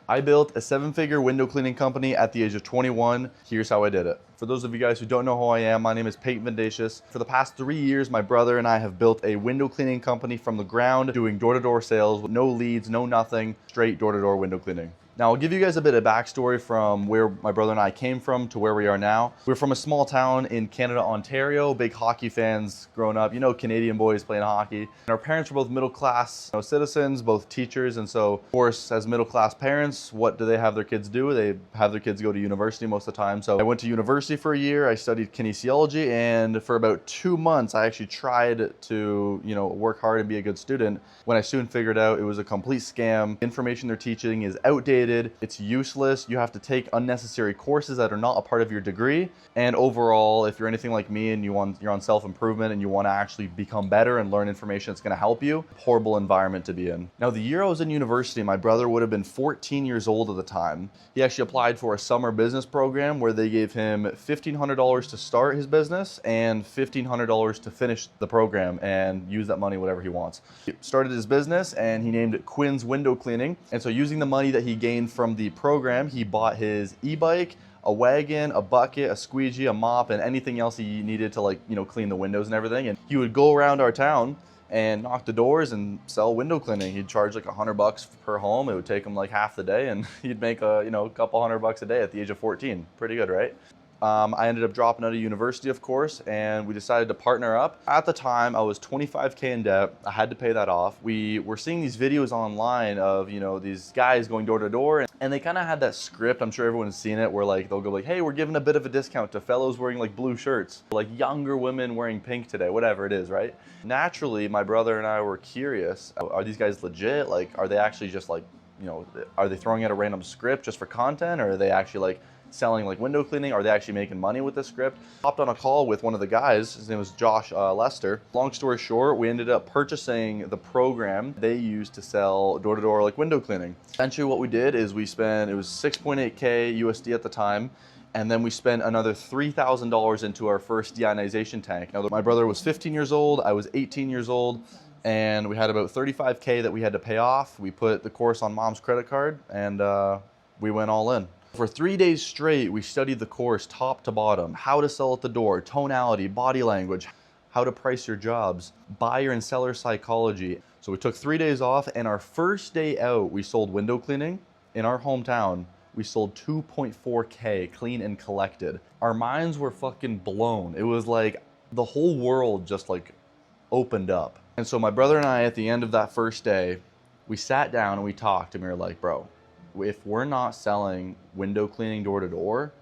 I built a 7-figure window cleaning company at the age of 21. Here's how I did it. For those of you guys who don't know who I am, my name is Peyton Vendacious. For the past 3 years, my brother and I have built a window cleaning company from the ground, doing door-to-door sales with no leads, no nothing, straight door-to-door window cleaning. Now, I'll give you guys a bit of backstory from where my brother and I came from to where we are now. We're from a small town in Canada, Ontario, big hockey fans growing up, you know, Canadian boys playing hockey. And our parents were both middle class citizens, both teachers. And so, of course, as middle class parents, what do they have their kids do? They have their kids go to university most of the time. So I went to university for a year, I studied kinesiology, and for about 2 months, I actually tried to, work hard and be a good student, when I soon figured out it was a complete scam. Information they're teaching is outdated. It's useless. You have to take unnecessary courses that are not a part of your degree. And overall, if you're anything like me and you're on self-improvement and you want to actually become better and learn information that's going to help you, horrible environment to be in. Now, the year I was in university, my brother would have been 14 years old at the time. He actually applied for a summer business program where they gave him $1,500 to start his business and $1,500 to finish the program and use that money whatever he wants. He started his business and he named it Quinn's Window Cleaning. And so using the money that he gained from the program, he bought his e-bike, a wagon, a bucket, a squeegee, a mop, and anything else he needed to clean the windows and everything. And he would go around our town and knock the doors and sell window cleaning. He'd charge like $100 per home. It would take him like half the day, and he'd make a couple $100 a day at the age of 14. Pretty good, right? I ended up dropping out of university, of course, and we decided to partner up. At the time, I was 25K in debt. I had to pay that off. We were seeing these videos online of, these guys going door to door, and they kind of had that script. I'm sure everyone's seen it, where they'll go hey, we're giving a bit of a discount to fellows wearing blue shirts, younger women wearing pink today, whatever it is, right? Naturally, my brother and I were curious. Are these guys legit? Are they actually just are they throwing out a random script just for content, or are they actually selling window cleaning? Are they actually making money with this script? Hopped on a call with one of the guys. His name was Josh Lester. Long story short, we ended up purchasing the program they used to sell door-to-door window cleaning. Essentially what we did is it was 6.8K USD at the time, and then we spent another $3,000 into our first deionization tank. Now, my brother was 15 years old, I was 18 years old, and we had about 35K that we had to pay off. We put the course on mom's credit card, and we went all in. For 3 days straight, we studied the course top to bottom: how to sell at the door, tonality, body language, how to price your jobs, buyer and seller psychology. So we took 3 days off, and our first day out, we sold window cleaning in our hometown. We sold 2.4K clean and collected. Our minds were fucking blown. It was the whole world just opened up. And so my brother and I, at the end of that first day, we sat down and we talked, and we were like, bro, if we're not selling window cleaning door to door,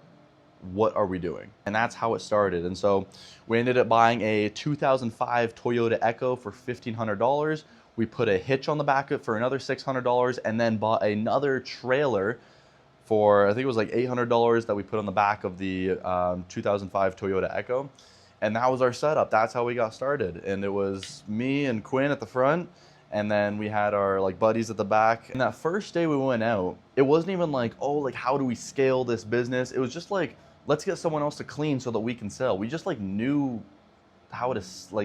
what are we doing? And that's how it started. And so we ended up buying a 2005 Toyota Echo for $1,500. We put a hitch on the back of it for another $600, and then bought another trailer for, I think it was $800, that we put on the back of the 2005 Toyota Echo. And that was our setup. That's how we got started. And it was me and Quinn at the front, and then we had our buddies at the back. And that first day we went out, it wasn't even how do we scale this business? It was just let's get someone else to clean so that we can sell. We just knew how to,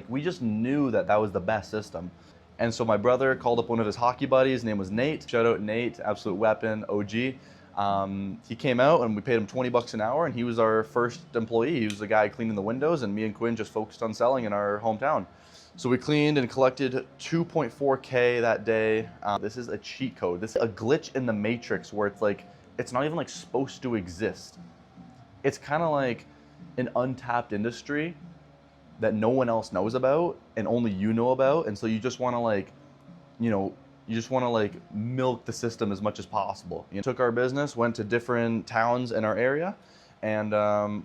we just knew that was the best system. And so my brother called up one of his hockey buddies. His name was Nate. Shout out Nate, absolute weapon, OG. He came out and we paid him $20 an hour, and he was our first employee. He was the guy cleaning the windows, and me and Quinn just focused on selling in our hometown. So we cleaned and collected 2.4K that day. This is a cheat code. This is a glitch in the matrix where it's not even supposed to exist. It's kind of like an untapped industry that no one else knows about and only you know about. And so you just want to milk the system as much as possible. Took our business, went to different towns in our area, and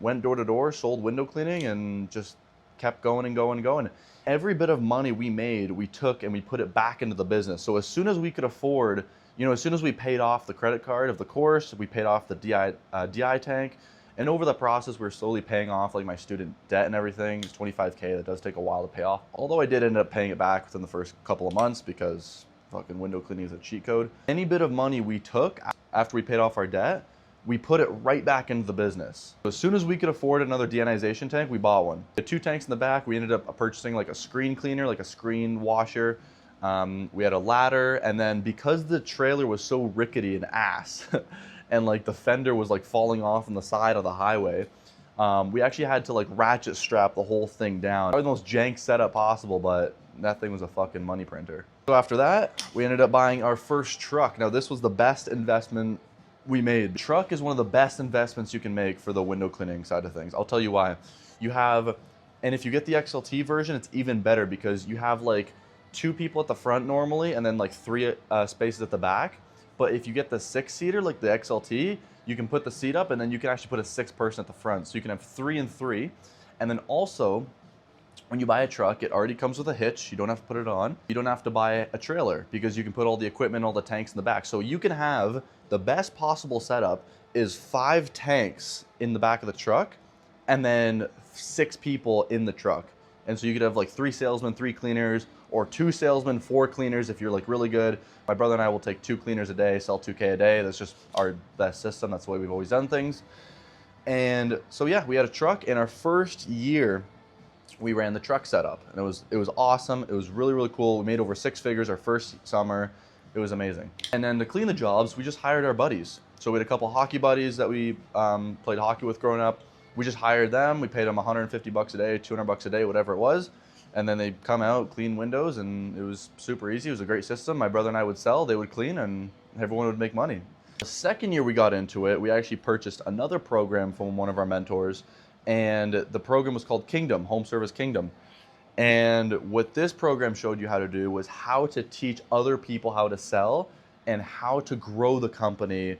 went door to door, sold window cleaning, and just kept going and going and going. Every bit of money we made, we took and we put it back into the business. So as soon as we could afford, as soon as we paid off the credit card of the course, we paid off the DI tank. And over the process, we were slowly paying off my student debt and everything. It's 25K, that does take a while to pay off. Although I did end up paying it back within the first couple of months, because fucking window cleaning is a cheat code. Any bit of money we took after we paid off our debt, we put it right back into the business. As soon as we could afford another deionization tank, we bought one. The 2 tanks in the back, we ended up purchasing a screen cleaner, a screen washer, We had a ladder, and then because the trailer was so rickety and ass, and like the fender was like falling off on the side of the highway, we actually had to like ratchet strap the whole thing down. Probably the most jank setup possible, but that thing was a fucking money printer. So after that, we ended up buying our first truck. Now this was the best investment we made. The truck is one of the best investments you can make for the window cleaning side of things. I'll tell you why. You have, and if you get the XLT version, it's even better because you have like 2 people at the front normally, and then like 3 spaces at the back. But if you get the 6-seater, like the XLT, you can put the seat up, and then you can actually put a 6th person at the front. So you can have 3 and 3. And then also, when you buy a truck, it already comes with a hitch. You don't have to put it on. You don't have to buy a trailer because you can put all the equipment, all the tanks in the back. So you can have the best possible setup is 5 tanks in the back of the truck, and then 6 people in the truck. And so you could have like 3 salesmen, 3 cleaners, or 2 salesmen, 4 cleaners if you're like really good. My brother and I will take 2 cleaners a day, sell 2K a day. That's just our best system. That's the way we've always done things. And so yeah, we had a truck. In our first year, we ran the truck setup, and it was awesome. It was really, really cool. We made over 6 figures our first summer. It was amazing. And then to clean the jobs, we just hired our buddies. So we had a couple hockey buddies that we played hockey with growing up. We just hired them. We paid them 150 bucks a day, 200 bucks a day, whatever it was. And then they'd come out, clean windows, and it was super easy. It was a great system. My brother and I would sell, they would clean, and everyone would make money. The second year we got into it, we actually purchased another program from one of our mentors, and the program was called Kingdom, Home Service Kingdom. And what this program showed you how to do was how to teach other people how to sell and how to grow the company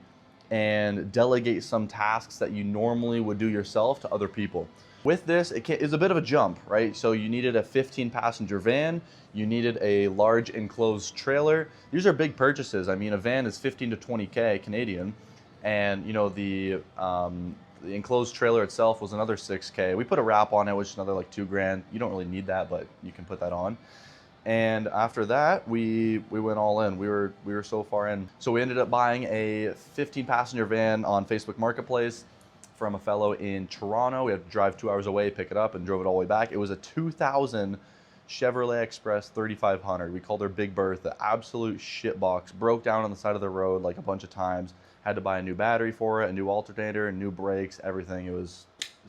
and delegate some tasks that you normally would do yourself to other people. With this, it's a bit of a jump, right? So you needed a 15-passenger van, you needed a large enclosed trailer. These are big purchases. I mean, a van is 15 to 20K Canadian, and you know the enclosed trailer itself was another 6K. We put a wrap on it, which is another like $2,000. You don't really need that, but you can put that on. And after that, we went all in. We were so far in. So we ended up buying a 15-passenger van on Facebook Marketplace from a fellow in Toronto. We had to drive 2 hours away, pick it up, and drove it all the way back. It was a 2000 Chevrolet Express 3500. We called her Big Bertha. The absolute shit box. Broke down on the side of the road like a bunch of times. Had to buy a new battery for it, a new alternator, new brakes, everything. It was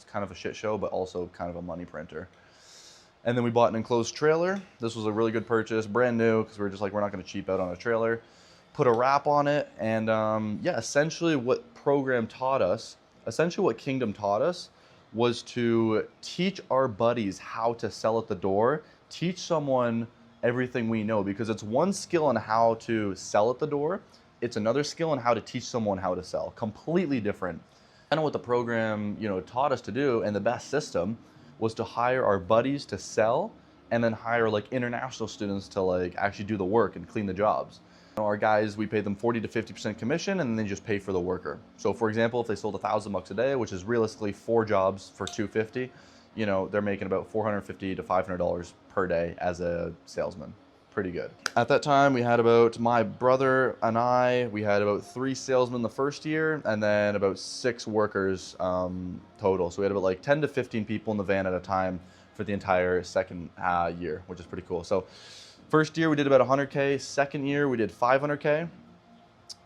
kind of a shit show, but also kind of a money printer. And then we bought an enclosed trailer. This was a really good purchase, brand new, because we were just like, we're not going to cheap out on a trailer. Put a wrap on it, and yeah, essentially what program taught us, essentially what Kingdom taught us, was to teach our buddies how to sell at the door, teach someone everything we know, because it's one skill on how to sell at the door, it's another skill on how to teach someone how to sell. Completely different. I know what the program, taught us to do, and the best system was to hire our buddies to sell, and then hire like international students to like actually do the work and clean the jobs. Our guys, we paid them 40 to 50% commission, and then they just pay for the worker. So for example, if they sold $1,000 a day, which is realistically 4 jobs for $250, they're making about $450 to $500 per day as a salesman. Pretty good. At that time, we had about, my brother and I, we had about 3 salesmen the first year, and then about 6 workers total. So we had about like 10 to 15 people in the van at a time for the entire second year, which is pretty cool. So first year we did about 100K, second year we did 500K,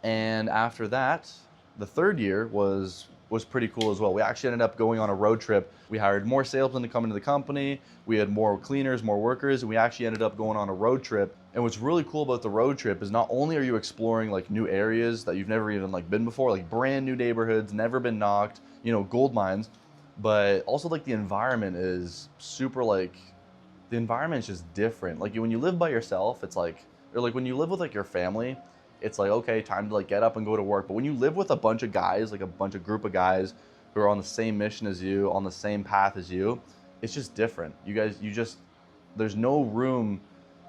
and after that, the third year was pretty cool as well. We actually ended up going on a road trip. We hired more salesmen to come into the company. We had more cleaners, more workers, and we actually ended up going on a road trip. And what's really cool about the road trip is not only are you exploring like new areas that you've never even like been before, like brand new neighborhoods, never been knocked, gold mines, but also like the environment is super the environment is just different. Like when you live by yourself, it's like, or like when you live with like your family, it's like, okay, time to like get up and go to work. But when you live with a bunch of guys, like a bunch of group of guys who are on the same mission as you, on the same path as you, it's just different. There's no room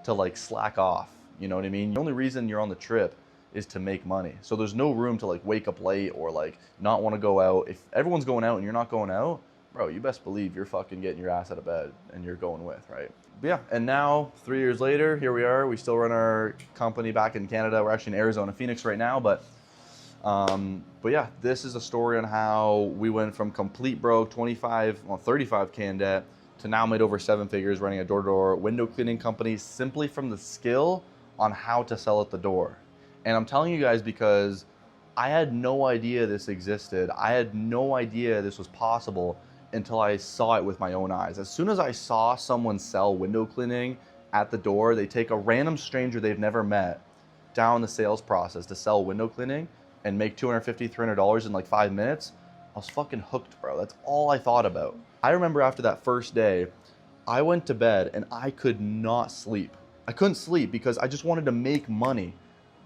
to like slack off. You know what I mean? The only reason you're on the trip is to make money. So there's no room to like wake up late or like not want to go out. If everyone's going out and you're not going out, bro, you best believe you're fucking getting your ass out of bed and you're going with, right? But yeah, and now 3 years later, here we are. We still run our company back in Canada. We're actually in Arizona, Phoenix right now, but yeah, this is a story on how we went from complete broke, 35K in debt, to now made over 7 figures running a door-to-door window cleaning company simply from the skill on how to sell at the door. And I'm telling you guys because I had no idea this existed. I had no idea this was possible until I saw it with my own eyes. As soon as I saw someone sell window cleaning at the door, they take a random stranger they've never met down the sales process to sell window cleaning and make $250, $300 in like 5 minutes. I was fucking hooked, bro. That's all I thought about. I remember after that first day, I went to bed and I could not sleep. I couldn't sleep because I just wanted to make money.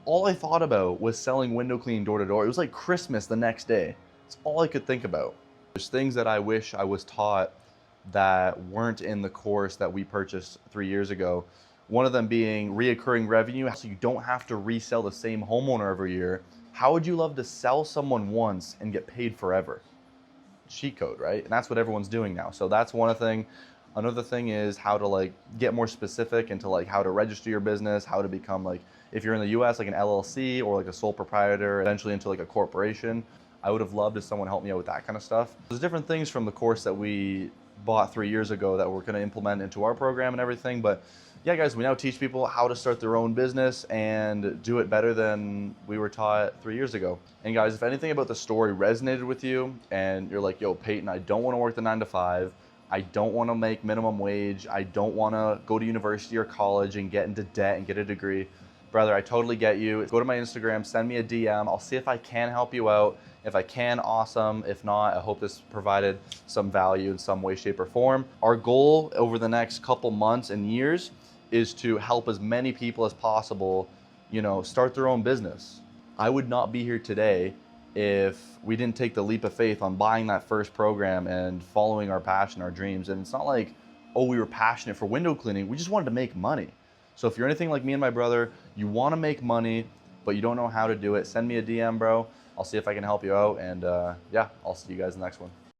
All I thought about was selling window cleaning door to door. It was like Christmas the next day. It's all I could think about. There's things that I wish I was taught that weren't in the course that we purchased 3 years ago. One of them being reoccurring revenue, so you don't have to resell the same homeowner every year. How would you love to sell someone once and get paid forever? Cheat code, right? And that's what everyone's doing now. So that's one thing. Another thing is how to like get more specific into like how to register your business, how to become like, if you're in the US, like an LLC or like a sole proprietor, eventually into like a corporation. I would have loved if someone helped me out with that kind of stuff. There's different things from the course that we bought 3 years ago that we're going to implement into our program and everything. But yeah, guys, we now teach people how to start their own business and do it better than we were taught 3 years ago. And guys, if anything about the story resonated with you and you're like, yo, Peyton, I don't want to work the 9 to 5. I don't want to make minimum wage. I don't want to go to university or college and get into debt and get a degree. Brother, I totally get you. Go to my Instagram, send me a DM. I'll see if I can help you out. If I can, awesome. If not, I hope this provided some value in some way, shape, or form. Our goal over the next couple months and years is to help as many people as possible, start their own business. I would not be here today if we didn't take the leap of faith on buying that first program and following our passion, our dreams. And it's not like, oh, we were passionate for window cleaning. We just wanted to make money. So if you're anything like me and my brother, you want to make money, but you don't know how to do it, send me a DM, bro. I'll see if I can help you out. And yeah, I'll see you guys in the next one.